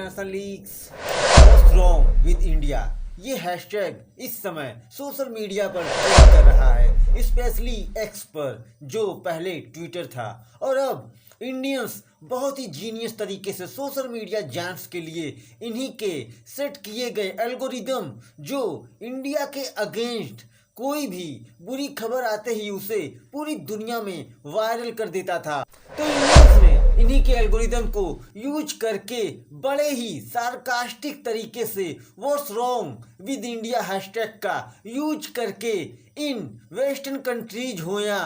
International leagues what's wrong with India, ये hashtag इस समय सोशल मीडिया पर ट्रेंड कर रहा है, स्पेशली एक्स पर जो पहले ट्विटर था। और अब इंडियंस बहुत ही जीनियस तरीके से सोशल मीडिया जांच के लिए इन्हीं के सेट किए गए एल्गोरिदम जो इंडिया के अगेंस्ट कोई भी बुरी खबर आते ही उसे पूरी दुनिया में वायरल कर देता था। तो इंडियंस ने इन्हीं के एल्गोरिदम को यूज करके बड़े ही सार्कास्टिक तरीके से what's wrong with India hashtag का यूज करके इन वेस्टर्न कंट्रीज हो या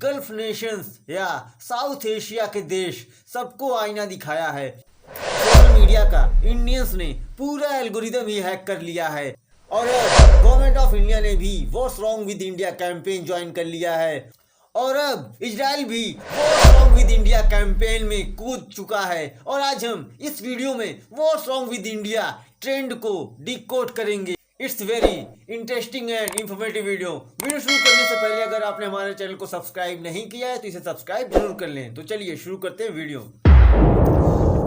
गल्फ नेशंस या साउथ एशिया के देश सबको आईना दिखाया है। सोशल मीडिया का इंडियंस ने पूरा एल्गोरिदम ही हैक कर लिया है और गवर्नमेंट ऑफ इंडिया ने भी what's wrong with India campaign join कर लिया है और अब इजराइल भी what's wrong with India campaign में कूद चुका है। और आज हम इस वीडियो में what's wrong with India trend को डिकोड करेंगे। It's very interesting and informative video शुरू करने से पहले अगर आपने हमारे चैनल को सब्सक्राइब नहीं किया है तो इसे सब्सक्राइब जरूर कर लें। तो चलिए शुरू करते हैं वीडियो।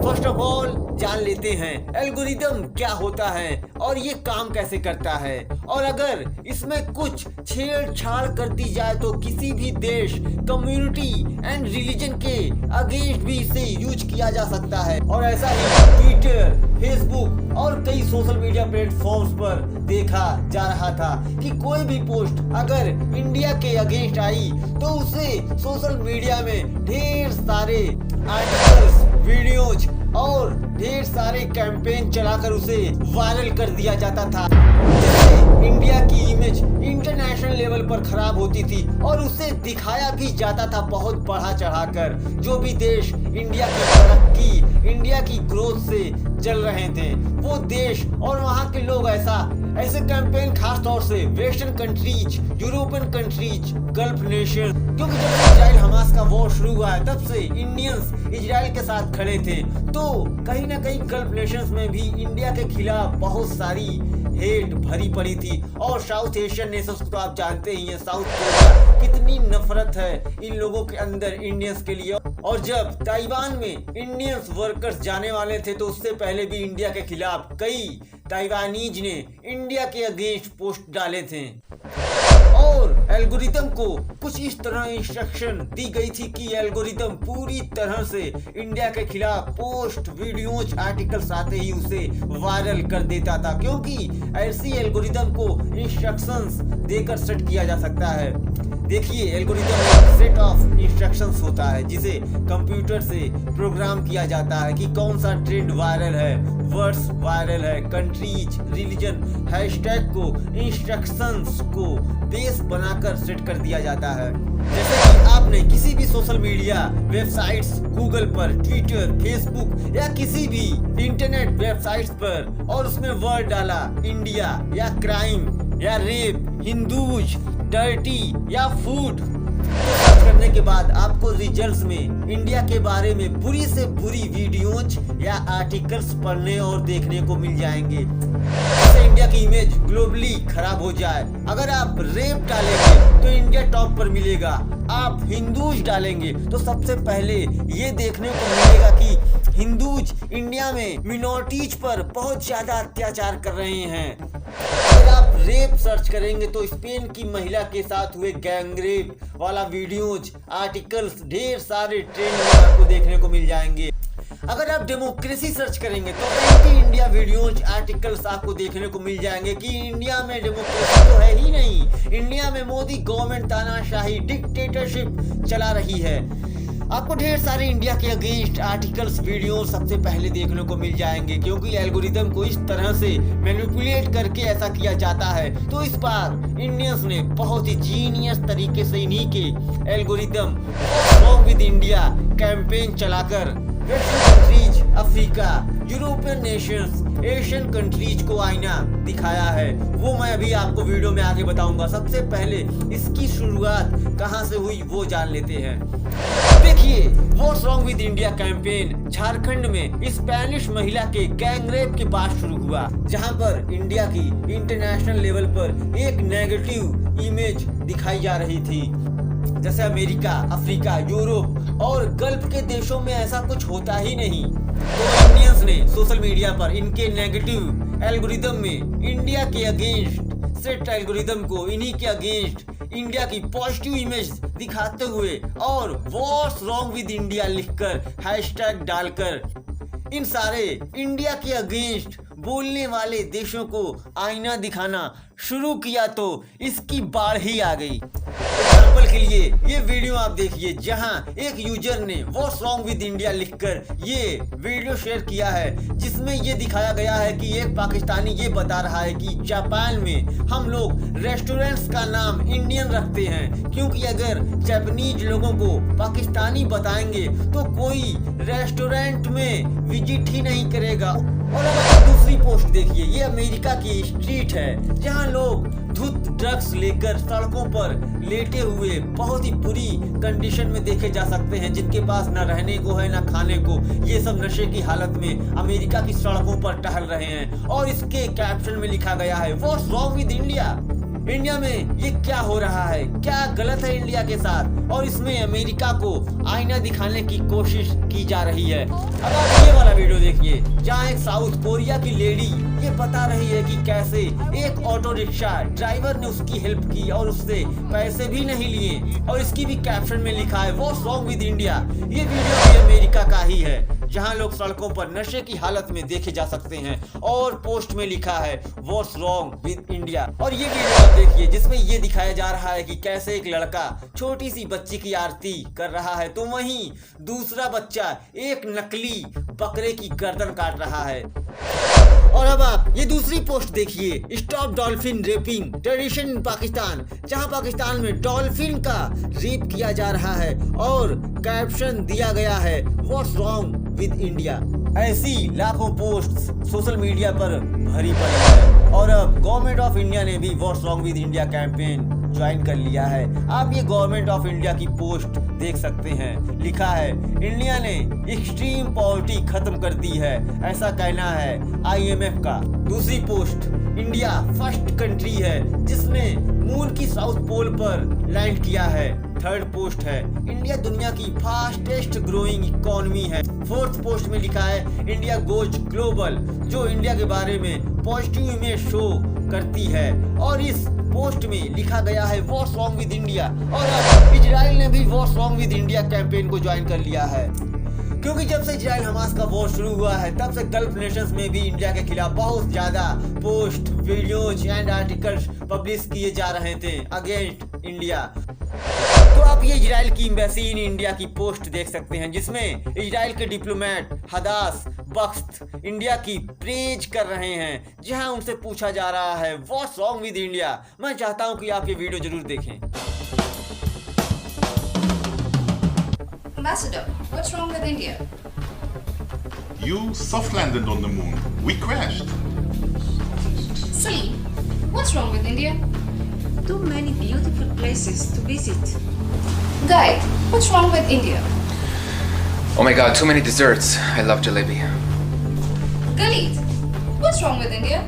फर्स्ट ऑफ ऑल जान लेते हैं एल्गोरिदम क्या होता है और ये काम कैसे करता है, और अगर इसमें कुछ छेड़छाड़ कर दी जाए तो किसी भी देश, कम्युनिटी एंड रिलीजन के अगेंस्ट भी इसे यूज किया जा सकता है। और ऐसा ही ट्विटर, फेसबुक और कई सोशल मीडिया प्लेटफॉर्म्स पर देखा जा रहा था कि कोई भी पोस्ट अगर इंडिया के अगेंस्ट आई तो उसे सोशल मीडिया में ढेर सारे आर्टिकल्स, वीडियोज और ढेर सारे कैंपेन चलाकर उसे वायरल कर दिया जाता था, जिससे इंडिया की इमेज इंटरनेशनल लेवल पर खराब होती थी और उसे दिखाया भी जाता था बहुत बढ़ा चढ़ाकर। जो भी देश इंडिया की तरक्की, इंडिया की ग्रोथ से चल रहे थे वो देश और वहाँ के लोग ऐसे कैंपेन खास तौर से western countries, European countries, gulf nation, क्योंकि जब इजराइल हमास का वॉर शुरू हुआ है तब से इंडियंस इजराइल के साथ खड़े थे, तो कहीं ना कहीं गल्फ नेशंस में भी इंडिया के खिलाफ बहुत सारी हेट भरी पड़ी थी। और साउथ एशियन नेशंस को तो आप जानते ही हैं, साउथ कोरिया, कितनी नफरत है इन लोगों के अंदर इंडियंस के लिए। और जब ताइवान में इंडियंस वर्कर्स जाने वाले थे तो उससे पहले भी इंडिया के खिलाफ कई ताइवानीज ने इंडिया के अगेंस्ट पोस्ट डाले थे। और एल्गोरिदम को कुछ इस तरह इंस्ट्रक्शन दी गई थी कि एल्गोरिदम पूरी तरह से इंडिया के खिलाफ पोस्ट, वीडियोज, आर्टिकल्स आते ही उसे वायरल कर देता था, क्योंकि ऐसी एल्गोरिदम को इंस्ट्रक्शंस देकर सेट किया जा सकता है। देखिए, एल्गोरिदम एक सेट ऑफ इंस्ट्रक्शंस होता है जिसे कंप्यूटर से प्रोग्राम किया जाता है कि कौन सा ट्रेंड वायरल है, वर्ड्स वायरल है, कंट्रीज, रिलीजन, हैशटैग को, इंस्ट्रक्शंस को बेस बनाकर सेट कर दिया जाता है। जैसे कि आपने किसी भी सोशल मीडिया वेबसाइट्स, गूगल पर, ट्विटर, फेसबुक या किसी भी इंटरनेट वेबसाइट्स पर और उसमें वर्ड डाला इंडिया या क्राइम या रेप, हिंदूज, डर्टी या फूड, तो सर्च करने के बाद आपको रिजल्ट्स में इंडिया के बारे में बुरी से बुरी वीडियोज या आर्टिकल्स पढ़ने और देखने को मिल जाएंगे, जिससे इंडिया की इमेज ग्लोबली खराब हो जाए। अगर आप रेप डालेंगे तो इंडिया टॉप पर मिलेगा, आप हिंदूज डालेंगे तो सबसे पहले ये देखने को मिलेगा कि हिंदूज इंडिया में मिनॉरिटीज पर बहुत ज्यादा अत्याचार कर रहे हैं। अगर आप रेप सर्च करेंगे तो स्पेन की महिला के साथ हुए गैंग रेप वाला वीडियोज, आर्टिकल्स ढेर सारे ट्रेंड में आपको देखने को मिल जाएंगे। अगर आप डेमोक्रेसी सर्च करेंगे तो एंटी इंडिया वीडियोज, आर्टिकल्स आपको देखने को मिल जाएंगे कि इंडिया में डेमोक्रेसी तो है ही नहीं, इंडिया में मोदी गवर्नमेंट तानाशाही, डिक्टेटरशिप चला रही है। आपको ढेर सारे इंडिया के अगेंस्ट आर्टिकल्स, वीडियो सबसे पहले देखने को मिल जाएंगे, क्योंकि एल्गोरिदम को इस तरह से मैनिपुलेट करके ऐसा किया जाता है। तो इस बार इंडियंस ने बहुत ही जीनियस तरीके से इन्हीं के algorithm wrong with India campaign चलाकर western countries, Africa, European nations, Asian countries को आईना दिखाया है। वो मैं अभी आपको वीडियो में आगे बताऊंगा। सबसे पहले इसकी शुरुआत कहां से हुई वो जान लेते हैं। देखिए, what's wrong with India campaign Jharkhand में स्पेनिश महिला के गैंग रेप के बाद शुरू हुआ, जहां पर इंडिया की इंटरनेशनल लेवल पर एक नेगेटिव इमेज दिखाई जा रही थी, जैसे अमेरिका, अफ्रीका, यूरोप और गल्फ के देशों में ऐसा कुछ होता ही नहीं। तो इंडियंस ने सोशल मीडिया पर इनके नेगेटिव एल्गोरिदम में इंडिया के अगेंस्ट सेट एल्गोरिदम को इन्हीं के अगेंस्ट इंडिया की पॉजिटिव इमेज दिखाते हुए और व्हाट्स रॉन्ग विद इंडिया लिखकर हैशटैग डालकर इन सारे इंडिया के अगेंस्ट बोलने वाले देशों को आईना दिखाना शुरू किया तो इसकी बाढ़ ही आ गई। एग्जाम्पल के लिए ये वीडियो आप देखिए, जहां एक यूजर ने व्हाट्स रॉन्ग विद इंडिया लिखकर ये वीडियो शेयर किया है, जिसमें ये दिखाया गया है कि एक पाकिस्तानी ये बता रहा है कि जापान में हम लोग रेस्टोरेंट्स का नाम इंडियन रखते हैं क्योंकि अगर जापानीज लोगों को पाकिस्तानी बताएंगे तो कोई रेस्टोरेंट में विजिट ही नहीं करेगा। और अब दूसरी पोस्ट देखिए, ये अमेरिका की स्ट्रीट है जहां लोग धुत ड्रग्स लेकर सड़कों पर लेटे हुए बहुत ही बुरी कंडीशन में देखे जा सकते हैं, जिनके पास ना रहने को है ना खाने को। ये सब नशे की हालत में अमेरिका की सड़कों पर टहल रहे हैं और इसके कैप्शन में लिखा गया है what's wrong with India. India में ये क्या हो रहा है, क्या गलत है इंडिया के साथ, और इसमें अमेरिका को आईना दिखाने की कोशिश की जा रही है। अब आप ये वाला वीडियो देखिए, जहाँ एक साउथ कोरिया की लेडी ये बता रही है कि कैसे एक ऑटो रिक्शा ड्राइवर ने उसकी हेल्प की और उससे पैसे भी नहीं लिए, और इसकी भी कैप्शन में लिखा है व्हाट्स रॉन्ग विद इंडिया। ये वीडियो भी अमेरिका का ही है जहां लोग सड़कों पर नशे की हालत में देखे जा सकते हैं और पोस्ट में लिखा है व्हाट्स रॉन्ग विद इंडिया। और ये वीडियो आप देखिए जिसमें ये दिखाया जा रहा है कि कैसे एक लड़का छोटी सी बच्ची की आरती कर रहा है, तो वहीं दूसरा बच्चा एक नकली बकरे की गर्दन काट रहा है। और अब आप ये दूसरी पोस्ट देखिए, stop dolphin rapping tradition in Pakistan, जहां पाकिस्तान में डॉल्फिन का रेप किया जा रहा है और कैप्शन दिया गया है व्हाट्स रॉन्ग विद इंडिया। ऐसी लाखों पोस्ट्स सोशल मीडिया पर भरी पड़ी है और अब गवर्नमेंट ऑफ इंडिया ने भी what's wrong with India campaign join कर लिया है। आप ये गवर्नमेंट ऑफ इंडिया की पोस्ट देख सकते हैं, लिखा है इंडिया ने एक्सट्रीम पॉवर्टी खत्म कर दी है, ऐसा कहना है IMF का। दूसरी पोस्ट, इंडिया फर्स्ट कंट्री है जिसने मून की साउथ पोल पर लैंड किया है। थर्ड पोस्ट है, इंडिया दुनिया की फास्टेस्ट ग्रोइंग इकोनॉमी है। फोर्थ पोस्ट में लिखा है इंडिया गोज ग्लोबल, जो इंडिया के बारे में पॉजिटिव इमेज शो करती है। और इस पोस्ट में लिखा गया है व्हाट्स रॉन्ग विद इंडिया। और अब इजराइल ने भी what's wrong with India campaign को ज्वाइन कर लिया है, क्योंकि जब से इजराइल हमास का वॉर शुरू हुआ है तब से गल्फ नेशंस में भी इंडिया के खिलाफ बहुत ज्यादा post, videos and articles publish किए जा रहे थे अगेंस्ट इंडिया। तो आप ये इजराइल की एम्बेसी इन इंडिया की पोस्ट देख सकते हैं, जिसमें इजराइल के डिप्लोमेट हदास बख्त इंडिया की प्रेज कर रहे हैं, जहां उनसे पूछा जा रहा है व्हाट्स रॉन्ग विद इंडिया। मैं चाहता हूं कि आप ये वीडियो जरूर देखें। Ambassador, what's wrong with India? You soft landed on the moon. We crashed. Salim, what's wrong with India? Too many beautiful places to visit. Guy, what's wrong with India? Oh my god, too many desserts. I love jalebi. Khalid, what's wrong with India?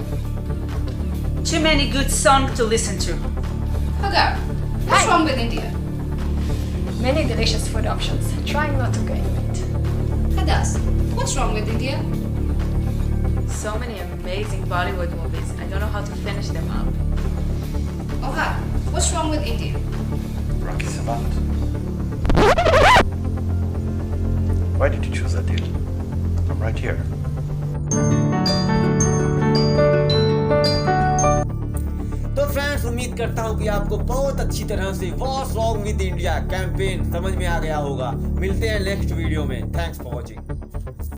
Too many good songs to listen to. Hagar, what's wrong with India? Many delicious food options. Trying not to gain weight. Hadas, what's wrong with India? So many amazing Bollywood movies. I don't know how to finish them up. Ohad, what's wrong with India? Rocky Savant. Why did you choose that deal? I'm right here. तो friends, उम्मीद करता हूँ कि आपको बहुत अच्छी तरह से what's wrong with India campaign समझ में आ गया होगा। मिलते हैं नेक्स्ट वीडियो में। Thanks for watching.